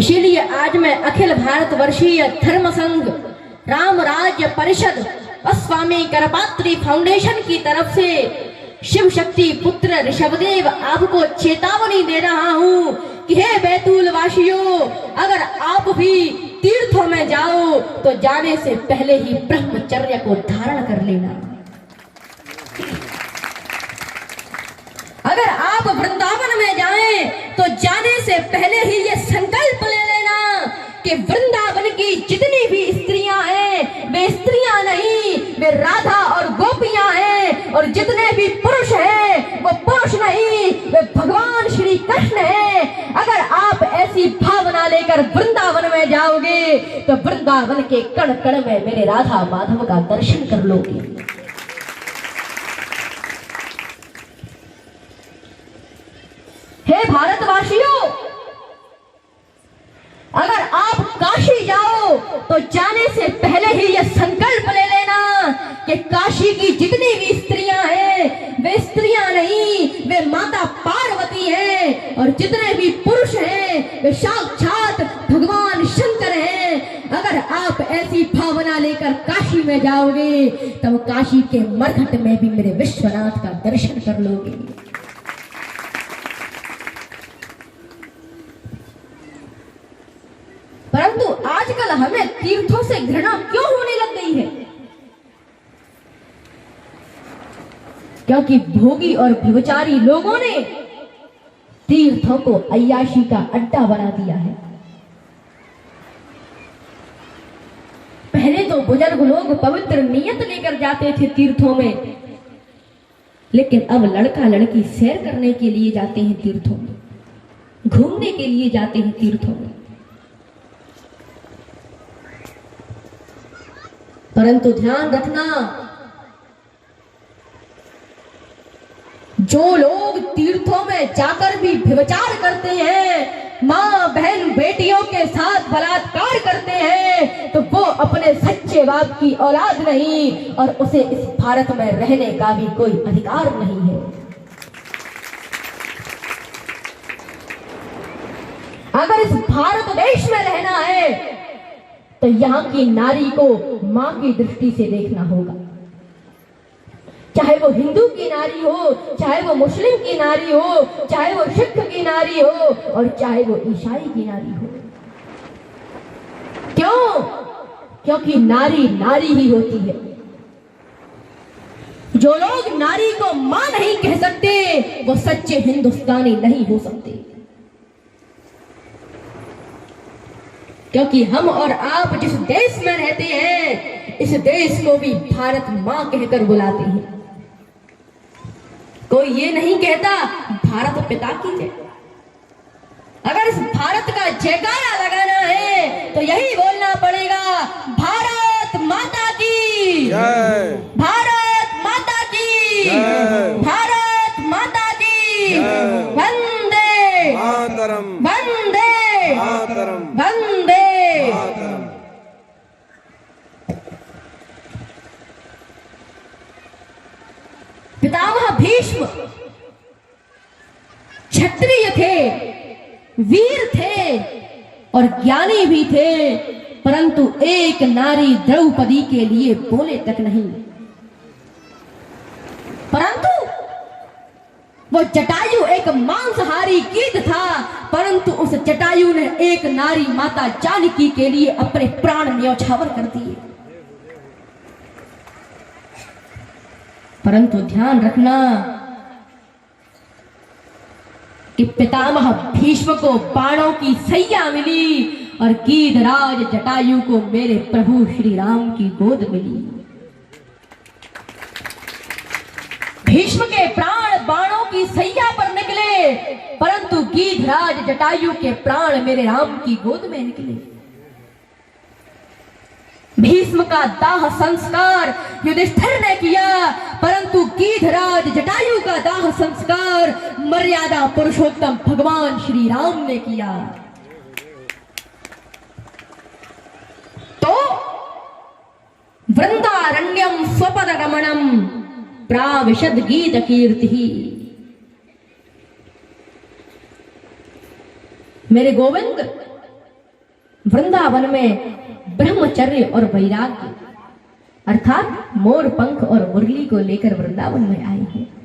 इसीलिए आज मैं अखिल भारत वर्षीय धर्म संघ राम राज्य परिषद व स्वामी करपात्री फाउंडेशन की तरफ से शिव शक्ति पुत्र ऋषभदेव आपको चेतावनी दे रहा हूँ कि हे बैतूल वासियों, अगर आप भी तीर्थों में जाओ तो जाने से पहले ही ब्रह्मचर्य को धारण कर लेना। अगर आप वृंदावन में जाएं तो जाने से पहले ही ये संकल्प ले लेना कि वृंदावन की जितनी भी स्त्रियां हैं वे स्त्रियां नहीं, वे राधा और गोपियां हैं, और जितने भी पुरुष हैं वो पुरुष नहीं, वे भगवान श्री कृष्ण हैं। अगर आप ऐसी भावना लेकर वृंदावन में जाओगे तो वृंदावन के कण कण में मेरे राधा माधव का दर्शन कर लोगे। हे भारतवासियों, अगर आप काशी जाओ तो जाने से पहले ही यह संकल्प ले लेना कि काशी की जितनी भी स्त्रियां हैं वे स्त्रियां नहीं, वे माता पार्वती हैं, और जितने भी पुरुष हैं वे साक्षात भगवान शंकर हैं। अगर आप ऐसी भावना लेकर काशी में जाओगे तब काशी के मरघट में भी मेरे विश्वनाथ का दर्शन कर लोगे। परंतु आजकल हमें तीर्थों से घृणा क्यों होने लग गई है? क्योंकि भोगी और व्यभिचारी लोगों ने तीर्थों को अय्याशी का अड्डा बना दिया है। पहले तो बुजुर्ग लोग पवित्र नियत लेकर जाते थे तीर्थों में, लेकिन अब लड़का लड़की सैर करने के लिए जाते हैं तीर्थों में, घूमने के लिए जाते हैं तीर्थों में। परंतु ध्यान रखना, जो लोग तीर्थों में जाकर भी व्यभिचार करते हैं, माँ बहन बेटियों के साथ बलात्कार करते हैं, तो वो अपने सच्चे बाप की औलाद नहीं, और उसे इस भारत में रहने का भी कोई अधिकार नहीं है। अगर इस भारत देश में रहना है तो यहाँ की नारी को मां की दृष्टि से देखना होगा। चाहे वो हिंदू की नारी हो, चाहे वो मुस्लिम की नारी हो, चाहे वो सिख की नारी हो, और चाहे वो ईसाई की नारी हो। क्यों? क्योंकि नारी नारी ही होती है। जो लोग नारी को मां नहीं कह सकते वो सच्चे हिंदुस्तानी नहीं हो सकते। क्योंकि हम और आप जिस देश में रहते हैं, इस देश को भी भारत मां कहकर बुलाते हैं। कोई ये नहीं कहता भारत पिता की जय। अगर इस भारत का जयकारा लगाना है तो यही बोलना पड़ेगा, भारत माता की जय, भारत माता की जय, भारत माता की जय, वंदे मातरम, वंदे मातरम, वंदे। पितामह भीष्म क्षत्रिय थे, वीर थे और ज्ञानी भी थे, परंतु एक नारी द्रौपदी के लिए बोले तक नहीं। परंतु वो जटायु एक मांसाहारी कीट था, परंतु उस जटायु ने एक नारी माता जानकी के लिए अपने प्राण न्यौछावर कर दिए। परंतु ध्यान रखना कि पितामह भीष्म को बाणों की सैया मिली और गीधराज जटायु को मेरे प्रभु श्री राम की गोद मिली। भीष्म के प्राण बाणों की सैया पर निकले, परंतु गीधराज जटायु के प्राण मेरे राम की गोद में निकले। भीष्म का दाह संस्कार युधिष्ठिर ने किया, परंतु गीधराज जटायु का दाह संस्कार मर्यादा पुरुषोत्तम भगवान श्री राम ने किया। तो वृंदारण्यम स्वपद गमनम प्राविशद गीत कीर्ति। मेरे गोविंद वृंदावन में ब्रह्मचर्य और वैराग्य अर्थात मोर पंख और मुरली को लेकर वृंदावन में आई है।